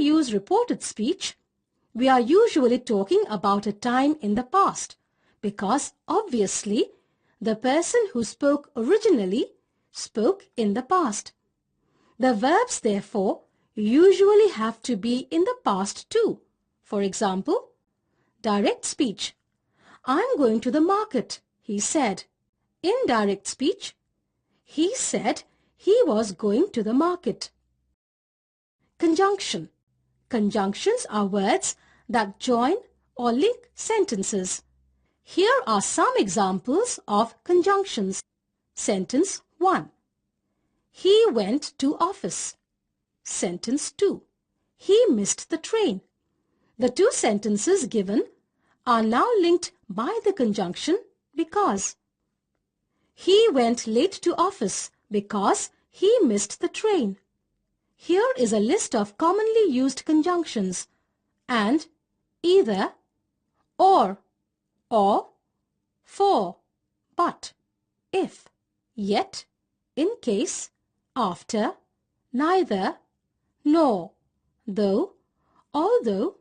we use reported speech, we are usually talking about a time in the past because obviously the person who spoke originally spoke in the past. The verbs therefore usually have to be in the past too. For example, direct speech. I'm going to the market, he said. Indirect speech. He said he was going to the market. Conjunction. Conjunctions are words that join or link sentences. Here are some examples of conjunctions. Sentence 1. He went to office. Sentence 2. He missed the train. The two sentences given are now linked by the conjunction because. He went late to office because he missed the train. Here is a list of commonly used conjunctions: and, either, or, for, but, if, yet, in case, after, neither, nor, though, although,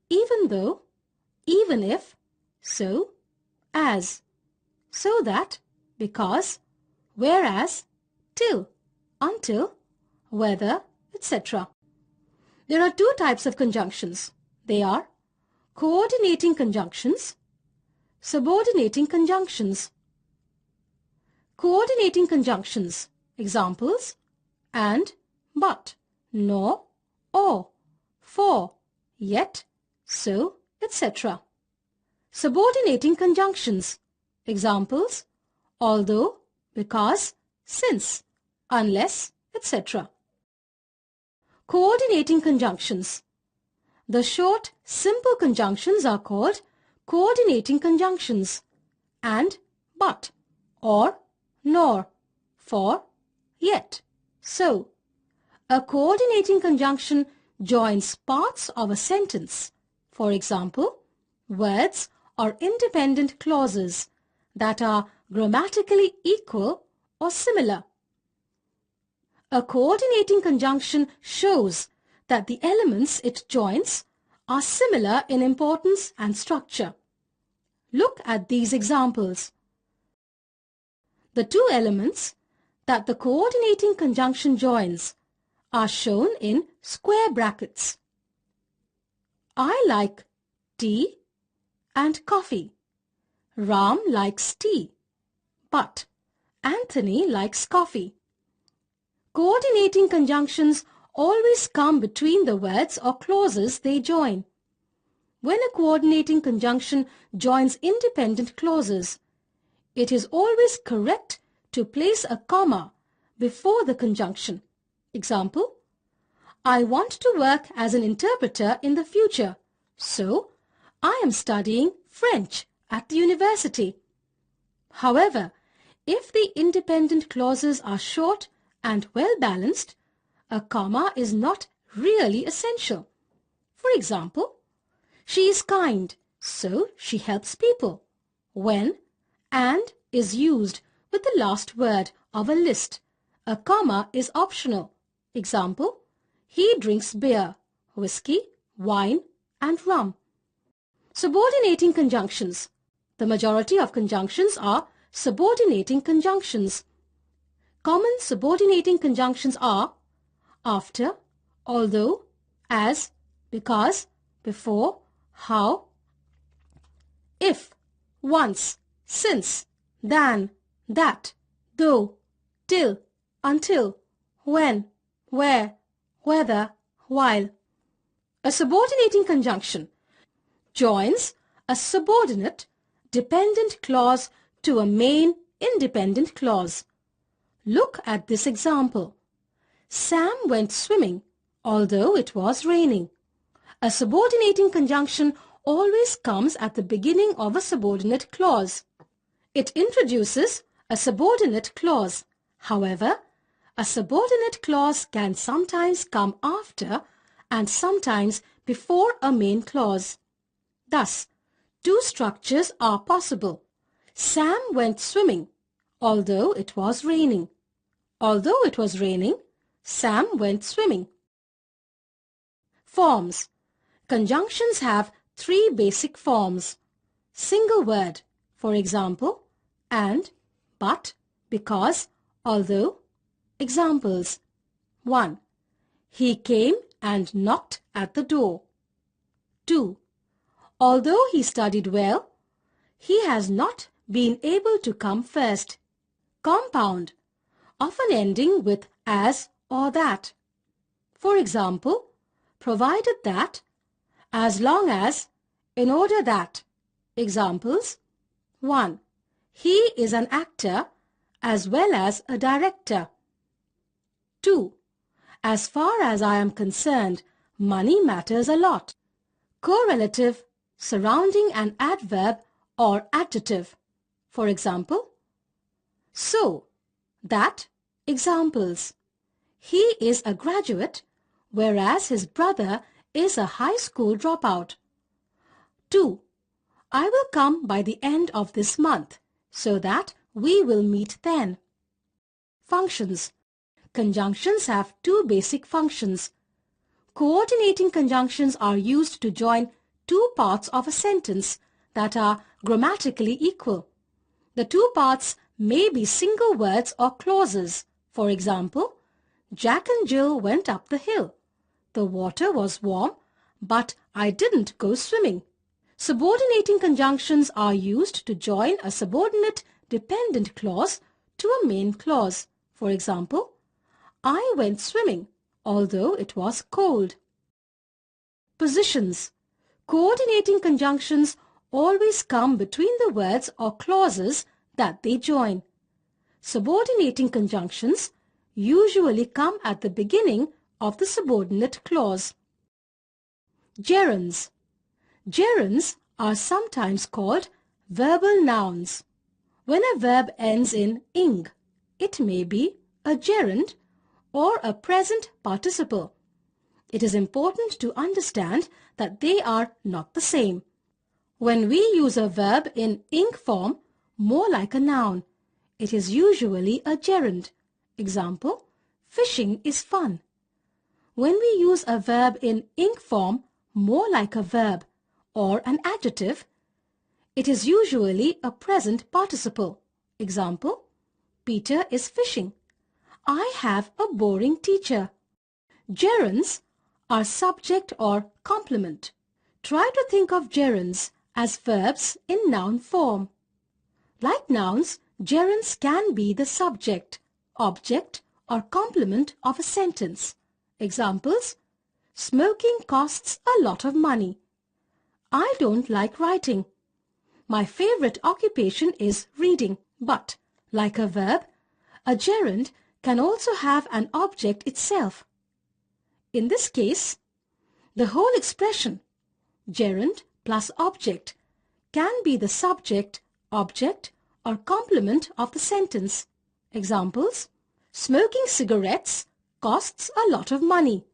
even if, so, as, so that, because, whereas, till, until, whether, etc. There are two types of conjunctions. They are coordinating conjunctions, subordinating conjunctions. Coordinating conjunctions. Examples: and, but, nor, or, for, yet, so, etc. Subordinating conjunctions. Examples: although, because, since, unless, etc. Coordinating conjunctions. The short, simple conjunctions are called coordinating conjunctions: and, but, or, nor, for, yet, so. A coordinating conjunction joins parts of a sentence. For example, words or independent clauses that are grammatically equal or similar. A coordinating conjunction shows that the elements it joins are similar in importance and structure. Look at these examples. The two elements that the coordinating conjunction joins are shown in square brackets. I like tea and coffee. Ram likes tea, but Anthony likes coffee. Coordinating conjunctions always come between the words or clauses they join. When a coordinating conjunction joins independent clauses, it is always correct to place a comma before the conjunction. Example: I want to work as an interpreter in the future, so I am studying French at the university. However, if the independent clauses are short and well balanced, a comma is not really essential. For example, she is kind, so she helps people. When and is used with the last word of a list, a comma is optional. Example: he drinks beer, whiskey, wine, and rum. Subordinating conjunctions. The majority of conjunctions are subordinating conjunctions. Common subordinating conjunctions are after, although, as, because, before, how, if, once, since, than, that, though, till, until, when, where, whether, while. A subordinating conjunction joins a subordinate dependent clause to a main independent clause. Look at this example. Sam went swimming, although it was raining. A subordinating conjunction always comes at the beginning of a subordinate clause. It introduces a subordinate clause. However, a subordinate clause can sometimes come after and sometimes before a main clause. Thus, two structures are possible. Sam went swimming, although it was raining. Although it was raining, Sam went swimming. Forms. Conjunctions have three basic forms. Single word, for example, and, but, because, although. Examples. 1. He came and knocked at the door. 2. Although he studied well, he has not been able to come first. Compound, often ending with as or that. For example, provided that, as long as, in order that. Examples. 1. He is an actor as well as a director. 2. As far as I am concerned, money matters a lot. Correlative, surrounding an adverb or adjective. For example, so, that. Examples. He is a graduate, whereas his brother is a high school dropout. 2. I will come by the end of this month, so that we will meet then. Functions. Conjunctions have two basic functions. Coordinating conjunctions are used to join two parts of a sentence that are grammatically equal. The two parts may be single words or clauses. For example, Jack and Jill went up the hill. The water was warm, but I didn't go swimming. Subordinating conjunctions are used to join a subordinate dependent clause to a main clause. For example, I went swimming, although it was cold. Positions. Coordinating conjunctions always come between the words or clauses that they join. Subordinating conjunctions usually come at the beginning of the subordinate clause. Gerunds. Gerunds are sometimes called verbal nouns. When a verb ends in ing, it may be a gerund or a present participle. It is important to understand that they are not the same. When we use a verb in ing form, more like a noun, it is usually a gerund. Example, fishing is fun. When we use a verb in ing form, more like a verb or an adjective, it is usually a present participle. Example, Peter is fishing. I have a boring teacher. Gerunds are subject or complement. Try to think of gerunds as verbs in noun form. Like nouns, gerunds can be the subject, object, or complement of a sentence. Examples, smoking costs a lot of money. I don't like writing. My favorite occupation is reading. But, like a verb, a gerund can also have an object itself. In this case, the whole expression, gerund plus object, can be the subject, object, or complement of the sentence. Examples, smoking cigarettes costs a lot of money.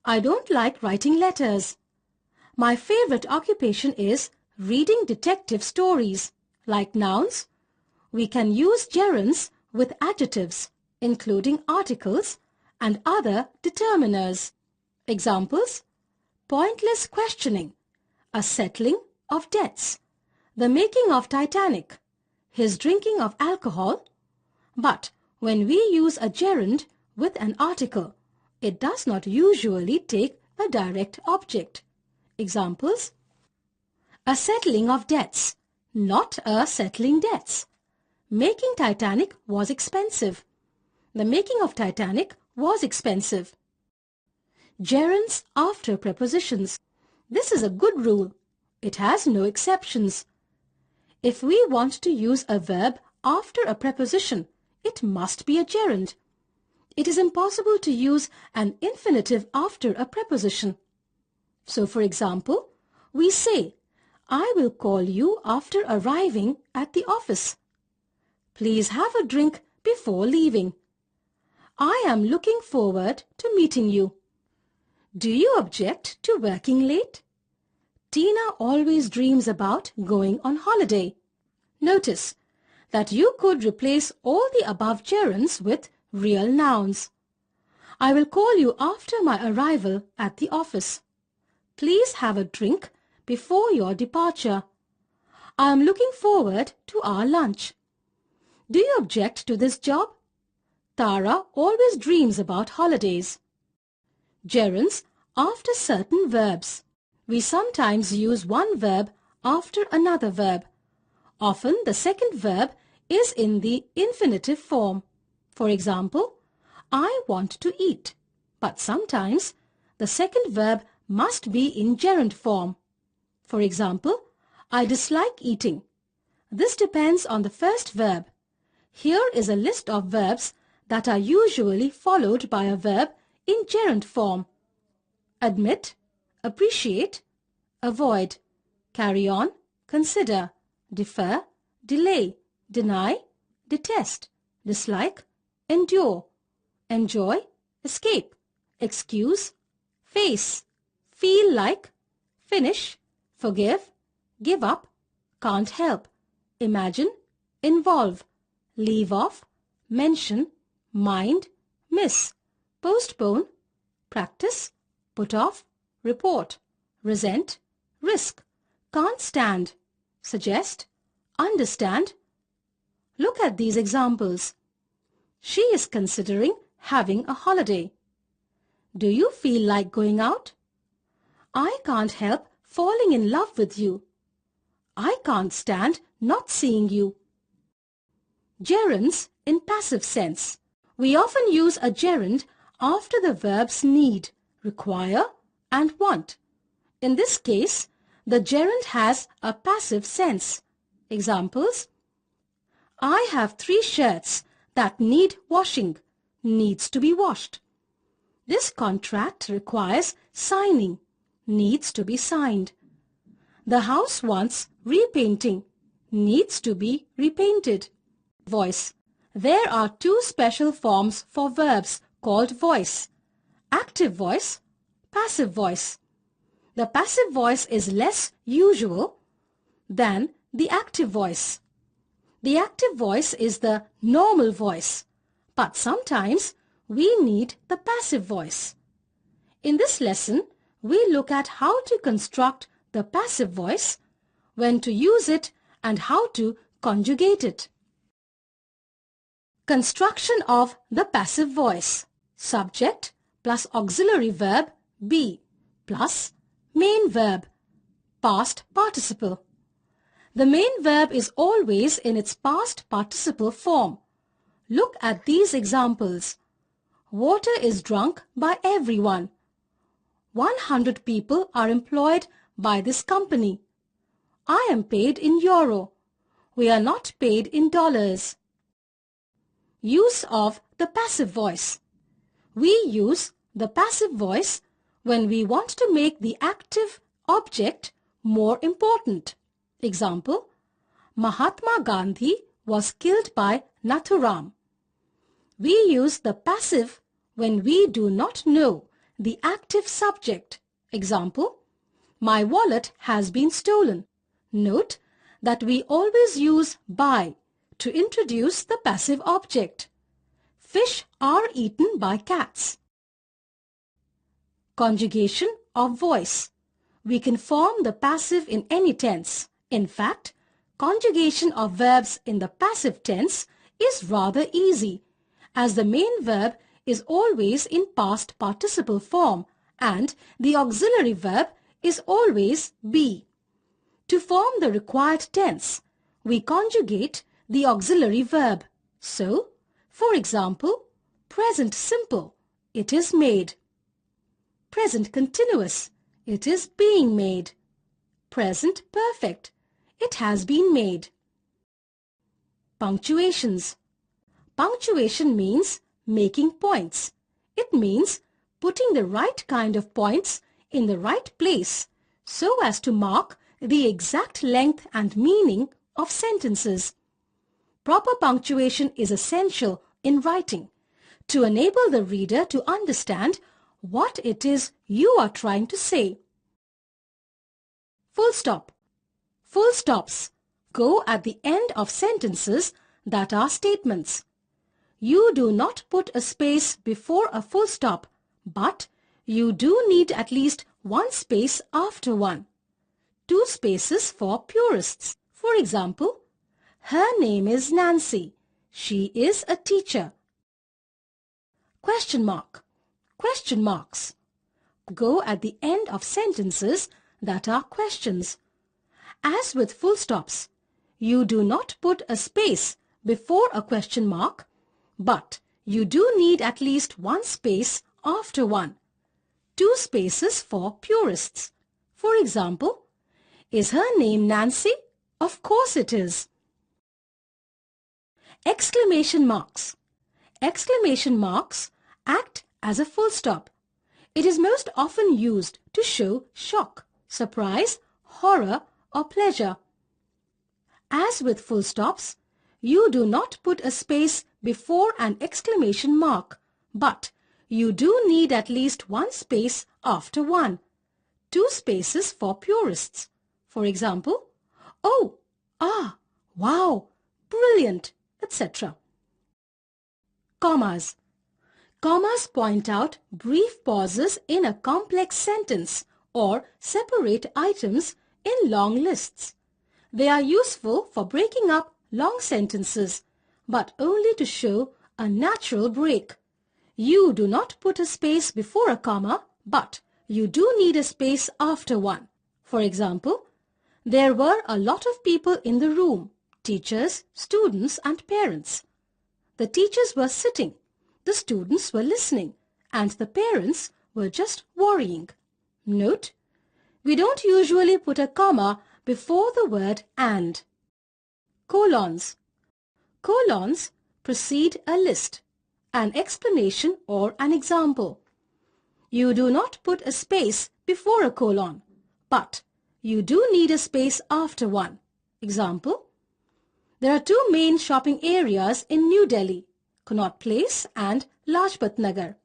I don't like writing letters. My favorite occupation is reading detective stories. Like nouns, we can use gerunds with adjectives, including articles and other determiners. Examples, pointless questioning, a settling of debts, the making of Titanic, his drinking of alcohol. But when we use a gerund with an article, it does not usually take a direct object. Examples, a settling of debts, not a settling debts. Making Titanic was expensive. The making of Titanic was expensive. Gerunds after prepositions. This is a good rule. It has no exceptions. If we want to use a verb after a preposition, it must be a gerund. It is impossible to use an infinitive after a preposition. So, for example, we say, I will call you after arriving at the office. Please have a drink before leaving. I am looking forward to meeting you. Do you object to working late? Tina always dreams about going on holiday. Notice that you could replace all the above gerunds with real nouns. I will call you after my arrival at the office. Please have a drink before your departure. I am looking forward to our lunch. Do you object to this job? Tara always dreams about holidays. Gerunds after certain verbs. We sometimes use one verb after another verb. Often the second verb is in the infinitive form. For example, I want to eat. But sometimes the second verb must be in gerund form. For example, I dislike eating. This depends on the first verb. Here is a list of verbs that are usually followed by a verb in gerund form. Admit, appreciate, avoid, carry on, consider, defer, delay, deny, detest, dislike, endure, enjoy, escape, excuse, face, feel like, finish, forgive, give up, can't help, imagine, involve, leave off, mention, mind, miss, postpone, practice, put off, report, resent, risk, can't stand, suggest, understand. Look at these examples. She is considering having a holiday. Do you feel like going out? I can't help falling in love with you. I can't stand not seeing you. Gerunds in passive sense. We often use a gerund after the verbs need, require, and want. In this case, the gerund has a passive sense. Examples: I have 3 shirts that need washing, needs to be washed. This contract requires signing, needs to be signed. The house wants repainting, needs to be repainted. Voice. There are 2 special forms for verbs called voice: active voice, passive voice. The passive voice is less usual than the active voice. The active voice is the normal voice, but sometimes we need the passive voice. In this lesson, we look at how to construct the passive voice, when to use it, and how to conjugate it. Construction of the passive voice. Subject plus auxiliary verb be plus main verb, past participle. The main verb is always in its past participle form. Look at these examples. Water is drunk by everyone. 100 people are employed by this company. I am paid in euro. We are not paid in dollars. Use of the passive voice. We use the passive voice when we want to make the active object more important. Example: Mahatma Gandhi was killed by Nathuram. We use the passive when we do not know the active subject. Example: my wallet has been stolen. Note that we always use by to introduce the passive object. Fish are eaten by cats. Conjugation of voice. We can form the passive in any tense. In fact, conjugation of verbs in the passive tense is rather easy, as the main verb is always in past participle form and the auxiliary verb is always be. To form the required tense, we conjugate the auxiliary verb. So, for example, present simple, it is made. Present continuous, it is being made. Present perfect, it has been made. Punctuations. Punctuation means making points. It means putting the right kind of points in the right place so as to mark the exact length and meaning of sentences. Proper punctuation is essential in writing to enable the reader to understand what it is you are trying to say. Full stop. Full stops go at the end of sentences that are statements. You do not put a space before a full stop, but you do need at least one space after one. Two spaces for purists. For example, her name is Nancy. She is a teacher. Question mark. Question marks go at the end of sentences that are questions. As with full stops, you do not put a space before a question mark, but you do need at least one space after one. Two spaces for purists. For example, is her name Nancy? Of course it is. Exclamation marks. Exclamation marks act as a full stop. It is most often used to show shock, surprise, horror, or pleasure. As with full stops, you do not put a space before an exclamation mark, but you do need at least one space after one. Two spaces for purists. For example, oh, ah, wow, brilliant, etc. Commas. Commas point out brief pauses in a complex sentence or separate items in long lists. They are useful for breaking up long sentences, but only to show a natural break. You do not put a space before a comma, but you do need a space after one. For example, there were a lot of people in the room, teachers, students, and parents. The teachers were sitting, the students were listening, and the parents were just worrying. Note, we don't usually put a comma before the word and. Colons. Colons precede a list, an explanation or an example. You do not put a space before a colon, but you do need a space after one. Example, there are two main shopping areas in New Delhi, Connaught Place and Lajpat Nagar.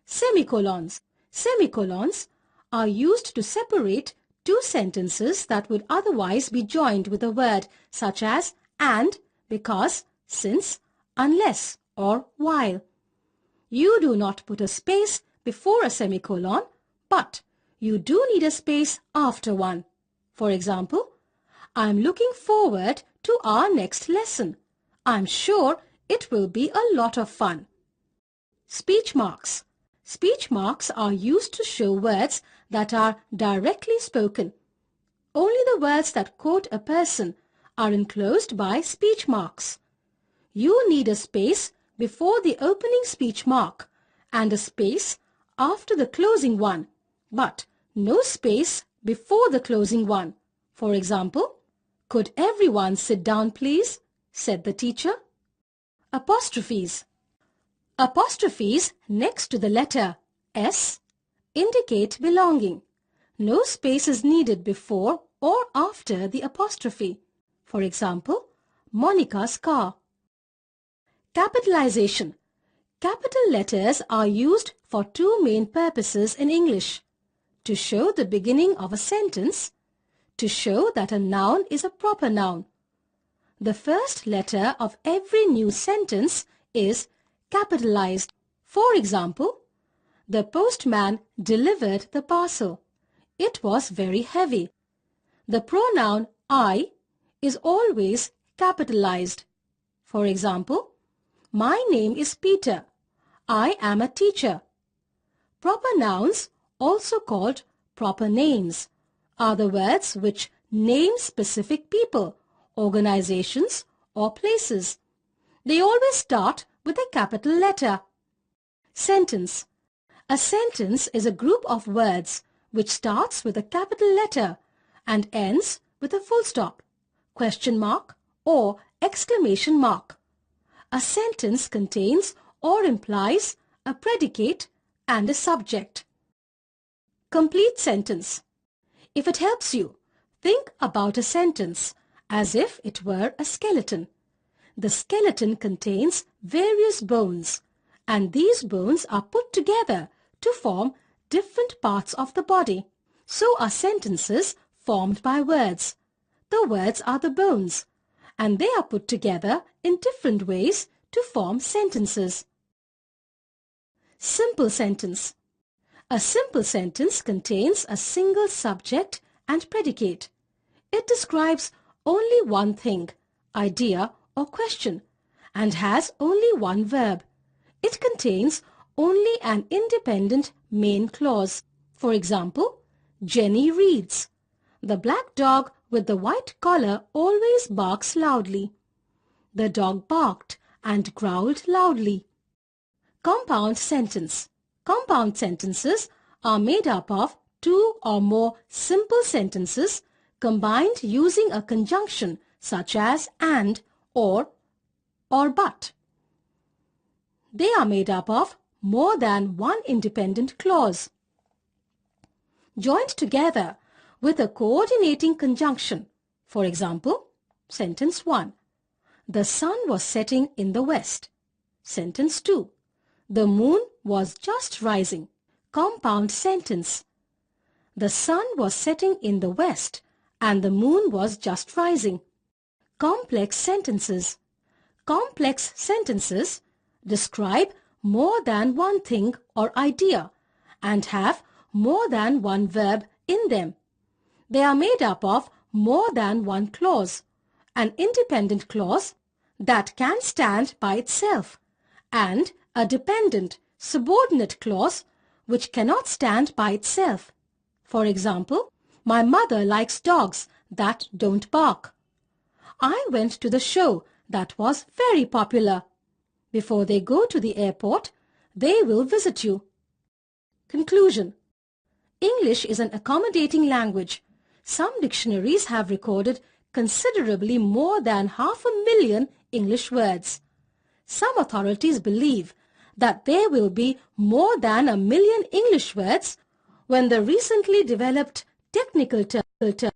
Semicolons. Semicolons are used to separate two sentences that would otherwise be joined with a word such as and, because, since, unless, or while. You do not put a space before a semicolon, but you do need a space after one. For example, I am looking forward to our next lesson. I'm sure it will be a lot of fun. Speech marks. Speech marks are used to show words that are directly spoken. Only the words that quote a person are enclosed by speech marks. You need a space before the opening speech mark and a space after the closing one, but no space before the closing one. For example, could everyone sit down please? Said the teacher. Apostrophes. Apostrophes next to the letter S indicate belonging. No space is needed before or after the apostrophe. For example, Monica's car. Capitalization. Capital letters are used for two main purposes in English: to show the beginning of a sentence, to show that a noun is a proper noun. The first letter of every new sentence is capitalized. For example, the postman delivered the parcel. It was very heavy. The pronoun I is always capitalized. For example, my name is Peter. I am a teacher. Proper nouns, also called proper names, are the words which name specific people, organizations, or places. They always start with a capital letter. Sentence. A sentence is a group of words which starts with a capital letter and ends with a full stop, question mark, or exclamation mark. A sentence contains or implies a predicate and a subject. Complete sentence. If it helps you, think about a sentence as if it were a skeleton. The skeleton contains various bones, and these bones are put together to form different parts of the body. So are sentences formed by words. The words are the bones, and they are put together in different ways to form sentences. Simple sentence. A simple sentence contains a single subject and predicate. It describes only one thing, idea or question, and has only one verb. It contains only an independent main clause. For example, Jenny reads. The black dog with the white collar always barks loudly. The dog barked and growled loudly. Compound sentence. Compound sentences are made up of two or more simple sentences combined using a conjunction such as and, or but. They are made up of more than one independent clause, joined together with a coordinating conjunction. For example, sentence 1. The sun was setting in the west. Sentence 2. The moon was just rising. Compound sentence. The sun was setting in the west and the moon was just rising. Complex sentences. Complex sentences describe more than one thing or idea and have more than one verb in them. They are made up of more than one clause, an independent clause that can stand by itself, and a dependent, subordinate clause which cannot stand by itself. For example, my mother likes dogs that don't bark. I went to the show that was very popular. Before they go to the airport, they will visit you. Conclusion. English is an accommodating language. Some dictionaries have recorded considerably more than 500,000 English words. Some authorities believe that there will be more than 1 million English words when the recently developed technical term